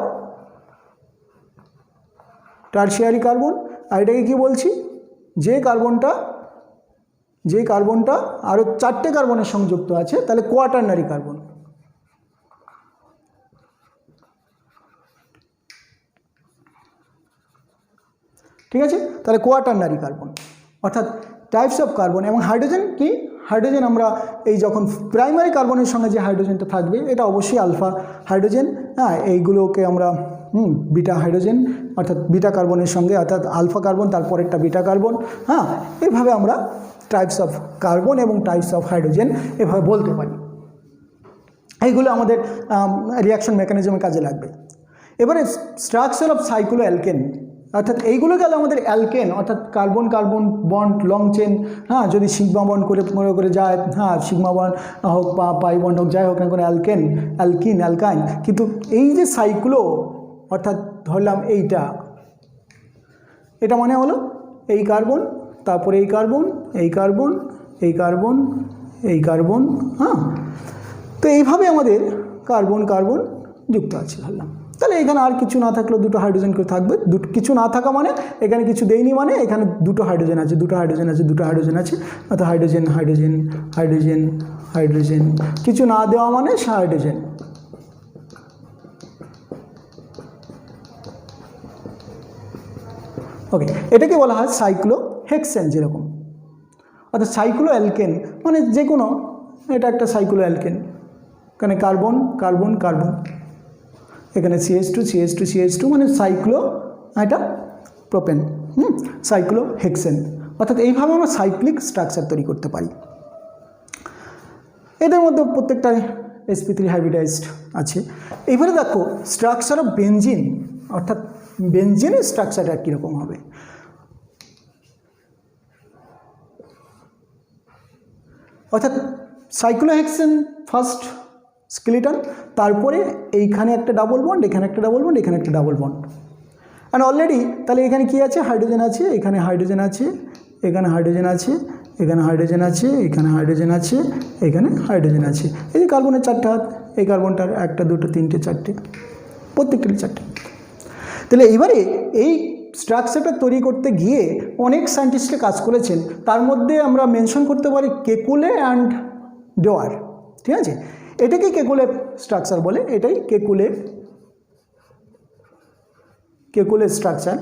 টার্সিয়ারি কার্বন। আর এটাকে কী বলছি? যে কার্বনটা আরও 4টে কার্বনের সঙ্গে যুক্ত আছে, তাহলে কোয়াটারনারি কার্বন। ঠিক আছে, তাহলে কোয়াটারনারি কার্বন অর্থাৎ টাইপস অফ কার্বন। এবং হাইড্রোজেন কি? হাইড্রোজেন আমরা এই যখন প্রাইমারি কার্বনের সঙ্গে যে হাইড্রোজেনটা থাকবে এটা অবশ্যই আলফা হাইড্রোজেন। হ্যাঁ, এইগুলোকে আমরা বিটা হাইড্রোজেন অর্থাৎ বিটা কার্বনের সঙ্গে, অর্থাৎ আলফা কার্বন তারপরেরটা বিটা কার্বন। হ্যাঁ, এইভাবে আমরা টাইপস অফ কার্বন এবং টাইপস অফ হাইড্রোজেন এভাবে বলতে পারি। এইগুলো আমাদের রিয়াকশন মেকানিজমের কাজে লাগবে। এবারে স্ট্রাকচার অফ সাইক্লো অ্যালকেন, অর্থাৎ এইগুলো গেল আমাদের অ্যালকেন, অর্থাৎ carbon carbon bond long chain. হ্যাঁ, যদি সিগমা বন্ড করে যায়, হ্যাঁ সিগমা বন্ড হোক বা পাই বন্ড হোক, যাই হোক না কোনো অ্যালকেন, অ্যালকিন, অ্যালকাইন। কিন্তু এই যে সাইক্লো অর্থাৎ ধরলাম এটা মানে হলো এই কার্বন, তারপরে এই কার্বন, এই কার্বন, এই কার্বন, এই কার্বন। হ্যাঁ, তো এইভাবে আমাদের কার্বন কার্বন যুক্ত আছে ধরলাম। তাহলে এখানে আর কিছু না থাকলেও দুটো হাইড্রোজেন করে থাকবে। কিছু না থাকা মানে এখানে কিছু দেয়নি, মানে এখানে দুটো হাইড্রোজেন আছে, দুটো হাইড্রোজেন আছে, দুটো হাইড্রোজেন আছে, অর্থাৎ হাইড্রোজেন হাইড্রোজেন হাইড্রোজেন হাইড্রোজেন। কিছু না দেওয়া মানে হাইড্রোজেন। ওকে, এটাকে বলা হয় সাইক্লোহেক্সেন। যেরকম অর্থাৎ সাইক্লো অ্যালকেন মানে যে কোনো, এটা একটা সাইক্লো অ্যালকেন, এখানে কার্বন কার্বন কার্বন, এখানে CH2 মানে সাইক্লো, এটা প্রোপেন। সাইক্লোহেক্সেন। অর্থাৎ এইভাবে আমরা সাইক্লিক স্ট্রাকচার তৈরি করতে পারি। এদের মধ্যে প্রত্যেকটা sp3 হাইব্রিডাইজড আছে। এইবারে দেখো স্ট্রাকচার অফ বেনজিন, অর্থাৎ বেনজিনের স্ট্রাকচারটা কীরকম হবে। অর্থাৎ সাইক্লোহেক্সেন ফার্স্ট স্কেলিটন, তারপরে এইখানে একটা ডাবল বন্ড, এখানে একটা ডাবল বন্ড, এখানে একটা ডাবল বন্ড। অ্যান্ড অলরেডি তাহলে এখানে কি আছে? হাইড্রোজেন আছে, এখানে হাইড্রোজেন আছে, এখানে হাইড্রোজেন আছে, এখানে হাইড্রোজেন আছে, এখানে হাইড্রোজেন আছে, এখানে হাইড্রোজেন আছে। এই যে কার্বনের 4টে হাত, এই কার্বনটার 1 2 3 4টে, প্রত্যেকটা 4টে। তাহলে এবারে এই স্ট্রাকচারটা তৈরি করতে গিয়ে অনেক সায়েন্টিস্টে কাজ করেছেন। তার মধ্যে আমরা মেনশন করতে পারি কেকুলে অ্যান্ড ডোয়ার। ঠিক আছে, এটাকে কেকুলে স্ট্রাকচার বলে, এটাই Kekule structure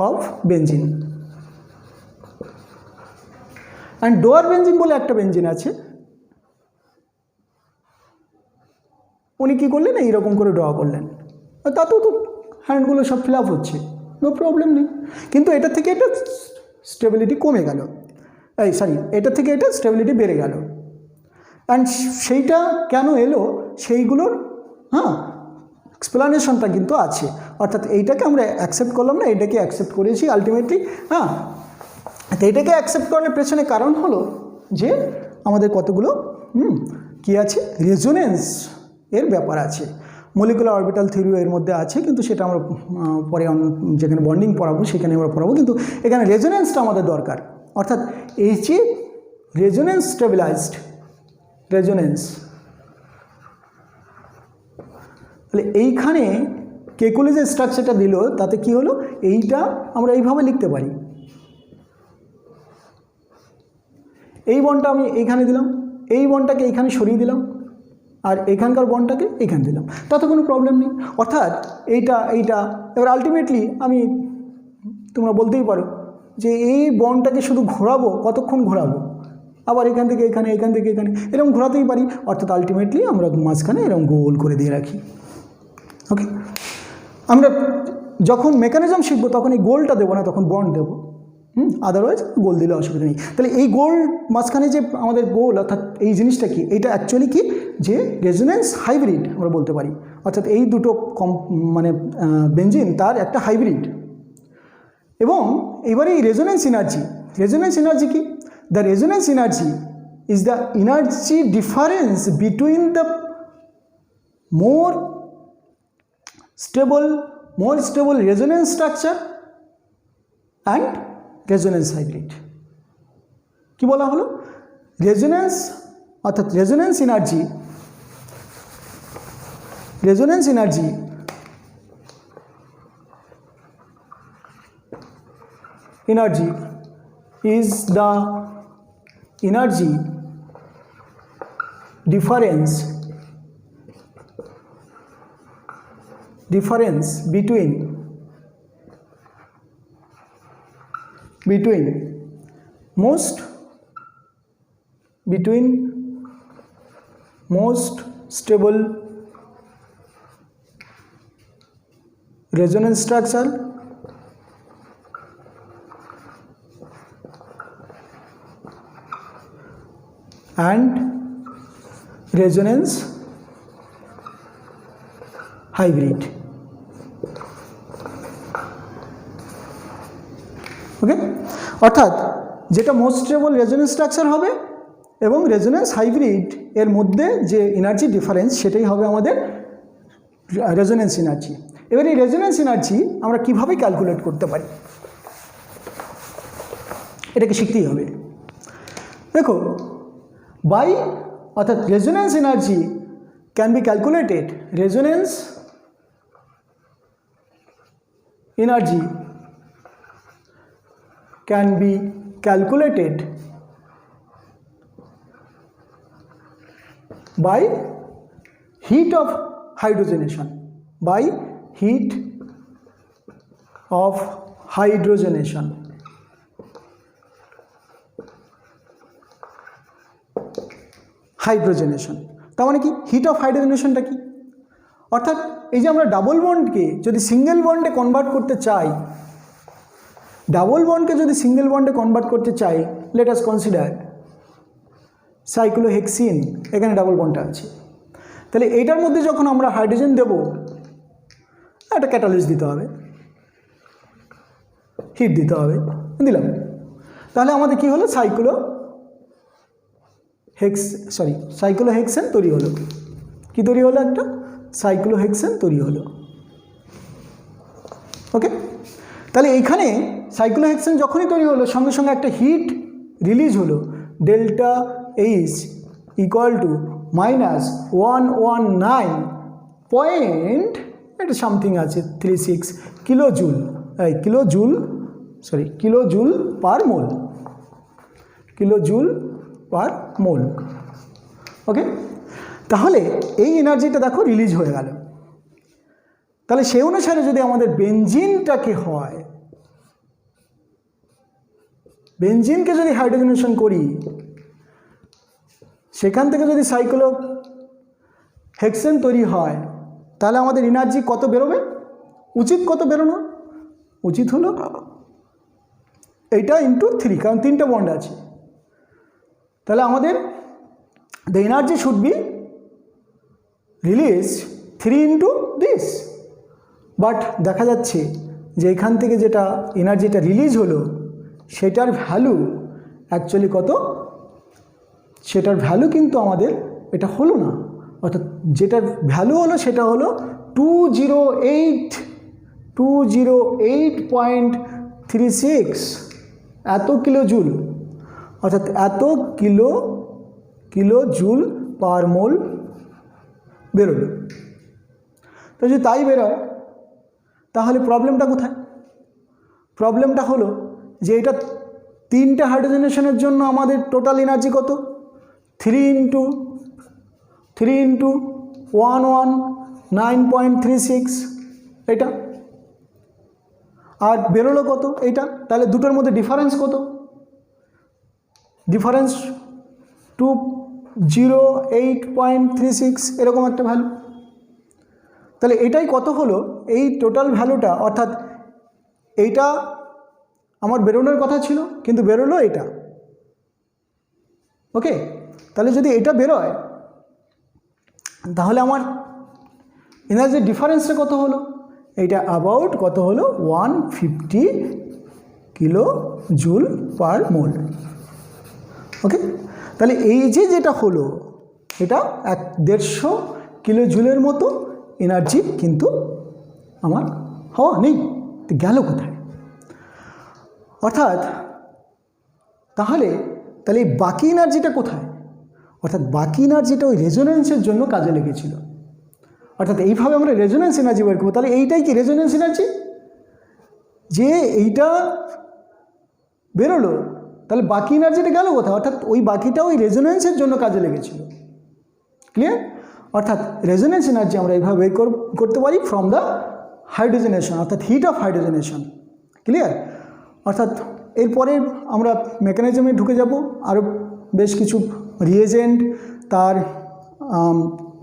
of benzene. And Dewar benzene বলে একটা বেনজিন আছে, উনি কী করলেন? এইরকম করে ড্র করলেন, তাতেও তো হ্যান্ডগুলো সব ফিল আপ হচ্ছে, নো প্রবলেম নেই। কিন্তু এটা থেকে এটা স্টেবিলিটি কমে গেল, এটা থেকে এটা স্টেবিলিটি বেড়ে গেল। অ্যান্ড সেইটা কেন এলো সেইগুলোর এক্সপ্লানেশনটা কিন্তু আছে। অর্থাৎ এইটাকে আমরা অ্যাকসেপ্ট করলাম না, এটাকে অ্যাকসেপ্ট করেছি আলটিমেটলি। তো এটাকে অ্যাকসেপ্ট করার পেছনে কারণ হলো যে আমাদের কতগুলো কি আছে, রেজোনেন্স এর ব্যাপার আছে। মলিকুলার অরবিটাল থিওরি এর মধ্যে আছে, কিন্তু সেটা আমরা পরে যেখানে বন্ডিং পড়াবো সেখানে আমরা পড়াবো। কিন্তু এখানে রেজোনেন্সটা আমাদের দরকার। অর্থাৎ এই যে রেজোনেন্স স্টেবিলাইজড রেজোনেন্স, তাহলে এইখানে কেকুলে যে স্ট্রাকচারটা দিল তাতে কি হলো, এইটা আমরা এইভাবে লিখতে পারি। এই বন্ডটা আমি এইখানে দিলাম, এই বন্ডটাকে এইখানে সরিয়ে দিলাম, আর এখানকার বন্ডটাকে এইখানে দিলাম, তাতে কোনো প্রবলেম নেই। অর্থাৎ এইটা এবার আলটিমেটলি তোমরা বলতেই পারো যে এই বন্ডটাকে শুধু ঘোরাবো, কতক্ষণ ঘোরাবো, আবার এখান থেকে এখানে, এখান থেকে এখানে, এরকম ঘোরাতেই পারি। অর্থাৎ আলটিমেটলি আমরা মাঝখানে এরকম গোল করে দিয়ে রাখি। ওকে, আমরা যখন মেকানিজম শিখবো তখন এই গোলটা দেবো না, তখন বন্ড দেবো, আদারওয়াইজ গোল দিলে অসুবিধা নেই। তাহলে এই গোল মাঝখানে যে আমাদের গোল, অর্থাৎ এই জিনিসটা কি, এইটা অ্যাকচুয়ালি কি, যে রেজোনেন্স হাইব্রিড আমরা বলতে পারি, অর্থাৎ এই দুটো মানে বেঞ্জিন তার একটা হাইব্রিড। এবং এবারে এই রেজোনেন্স এনার্জি কি, the resonance energy is the energy difference between the more stable resonance structure and resonance hybrid। কি বলা হলো, রেজোনেন্স অর্থাৎ resonance energy is the energy difference between most stable resonance structure and resonance hybrid। ওকে, অর্থাৎ যেটা most stable resonance structure হবে এবং resonance hybrid এর মধ্যে যে এনার্জি ডিফারেন্স সেটাই হবে আমাদের রেজোনেন্স এনার্জি। এবার এই রেজোনেন্স এনার্জি আমরা কিভাবে ক্যালকুলেট করতে পারি, এটাকে শিখতেই হবে। দেখো, অর্থাৎ resonance energy can be calculated, resonance energy can be calculated by heat of hydrogenation, তার মানে কি, হিট অফ হাইড্রোজেনেশনটা কি, অর্থাৎ এই যে আমরা ডাবল বন্ডকে যদি সিঙ্গেল বন্ডে কনভার্ট করতে চাই, লেট আস কনসিডার সাইক্লোহেক্সিন, এখানে ডাবল বন্ডটা আছে, তাহলে এইটার মধ্যে যখন আমরা হাইড্রোজেন দেব, একটা ক্যাটালিস্ট দিতে হবে, হিট দিতে হবে, দিলাম, তাহলে আমাদের কি হলো, সাইক্লোহেক্সেন তৈরি হলো। কি তৈরি হলো, একটা সাইক্লোহেক্সেন তৈরি হলো। ওকে, তাহলে এইখানে সাইক্লোহেক্সেন যখনই তৈরি হলো সঙ্গে সঙ্গে একটা হিট রিলিজ হলো, ডেল্টা এইচ ইকুয়াল টু -119 এটা সামথিং আছে 36 কিলোজুল পার মোল। ওকে, তাহলে এই এনার্জিটা দেখো রিলিজ হয়ে গেল। তাহলে সেই অনুসারে যদি আমাদের বেনজিনকে যদি হাইড্রোজেনেশন করি, সেখান থেকে যদি সাইক্লোহেক্সেন তৈরি হয়, তাহলে আমাদের এনার্জি কত বেরোবে, কত বেরোনো উচিত হলো এইটা ইন্টু 3, কারণ 3টে বন্ড আছে, তাহলে আমাদের the energy should be release 3 into this. But দেখা যাচ্ছে যে এখান থেকে যেটা এনার্জিটা রিলিজ হলো সেটার ভ্যালু অ্যাকচুয়ালি কত, সেটার ভ্যালু কিন্তু আমাদের এটা হলো না, অর্থাৎ যেটার ভ্যালু হলো সেটা হলো 208.36 এত কিলোজুল, অর্থাৎ এত কিলোজুল পার মোল বেরোলো। তো যদি তাই বেরোয় তাহলে প্রবলেমটা কোথায়, প্রবলেমটা হলো যে এটা 3টে হাইড্রোজেনেশনের জন্য আমাদের টোটাল এনার্জি কত, 3 ইন্টু 119.36 এটা, আর বেরোলো কত এইটা, তাহলে দুটোর মধ্যে ডিফারেন্স কত, ডিফারেন্স 208.36 এরকম একটা ভ্যালু। তাহলে এটাই কত হলো, এই টোটাল ভ্যালুটা, অর্থাৎ এইটা আমার বেরোনোর কথা ছিল কিন্তু বেরোলো এটা। ওকে, তাহলে যদি এটা বেরোয় তাহলে আমার এনার্জির ডিফারেন্সটা কত হলো, এইটা অ্যাবাউট কত হলো 150 কিলো জুল পার মোল। ওকে, তাহলে এই যে যেটা হলো এটা 150 কিলো জুলের মতো এনার্জি কিন্তু আমার হওয়া নেই, তো গেল কোথায়? অর্থাৎ তাহলে এই বাকি এনার্জিটা কোথায়? অর্থাৎ বাকি এনার্জিটা ওই রেজোনেন্সের জন্য কাজে লেগেছিল। অর্থাৎ এইভাবে আমরা রেজোনেন্স এনার্জি বের করবো। তাহলে এইটাই কি রেজোনেন্স এনার্জি, যে এইটা বেরোলো, তাহলে বাকি এনার্জিটা গেল কোথায়? অর্থাৎ ওই বাকিটা ওই রেজোনেন্সের জন্য কাজে লেগেছিল। ক্লিয়ার? অর্থাৎ রেজোনেন্স এনার্জি আমরা এইভাবে বের করতে পারি ফ্রম দ্য হাইড্রোজেনেশন, অর্থাৎ হিট অফ হাইড্রোজেনেশন। ক্লিয়ার? অর্থাৎ এরপরে আমরা মেকানিজমে ঢুকে যাব, আরও বেশ কিছু রিয়েজেন্ট, তার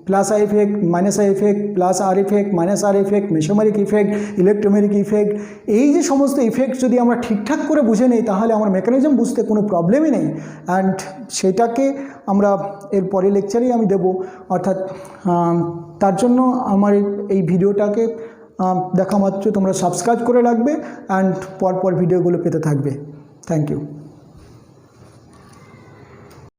plus I effect, minus I effect, plus R effect, minus R effect, mesomeric effect, electromeric effect, এই যে সমস্ত ইফেক্ট যদি আমরা ঠিকঠাক করে বুঝে নিই তাহলে আমার মেকানিজম বুঝতে কোনো প্রবলেমই নেই। অ্যান্ড সেটাকে আমরা এর পরের লেকচারেই আমি দেব। অর্থাৎ তার জন্য আমার এই ভিডিওটাকে দেখা মাত্র তোমরা সাবস্ক্রাইব করে রাখবে অ্যান্ড পরপর ভিডিওগুলো পেতে থাকবে। Thank you.